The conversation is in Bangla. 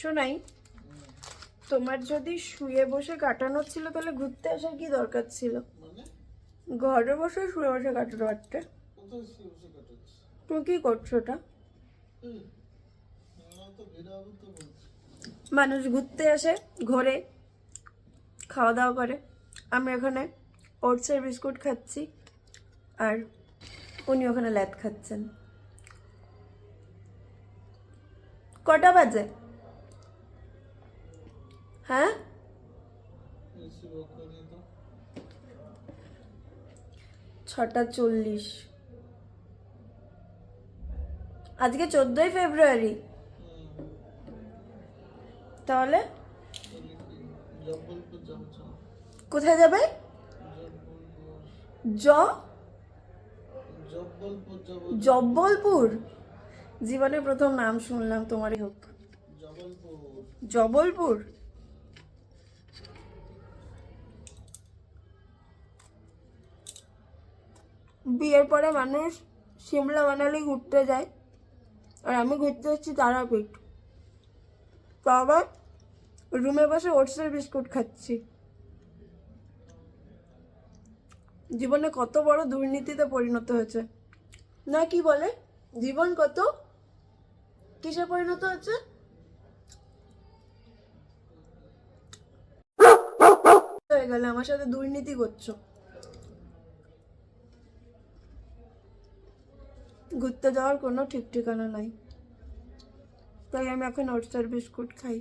শোনাই, তোমার যদি শুয়ে বসে কাটানোর ছিল তাহলে ঘুরতে আসার কি দরকার ছিল? ঘরে বসে শুয়ে বসে কাটাতে পারতে। তুমি কি করছো ওটা? মানুষ ঘুরতে আসে, ঘোরে, খাওয়া দাওয়া করে। আমি এখানে ওটসের বিস্কুট খাচ্ছি আর উনি ওখানে ল্যাদ খাচ্ছেন। কটা বাজে? হ্যাঁ, 6:40। আজকে 14ই ফেব্রুয়ারি। তাহলে কোথায় যাবে? জব্বলপুর। জীবনে প্রথম নাম শুনলাম, তোমারই হোক। জবলপুর। বিয়ের পরে মানুষ সিমলা মানালি ঘুরতে যায়, আর আমি ঘুরতে যাচ্ছি তারাপীঠ। তো আবার রুমে বসে ওটসের বিস্কুট খাচ্ছি। জীবনে কত বড় দুর্নীতিতে পরিণত হয়েছে না, কি বলে? জীবন কত কিসে পরিণত হচ্ছে? হয়ে গেলে আমার সাথে দুর্নীতি করছো। ঘুরতে যাওয়ার কোনো ঠিক ঠিকানা নাই, তাই আমি এখন ওটসের বিস্কুট খাই।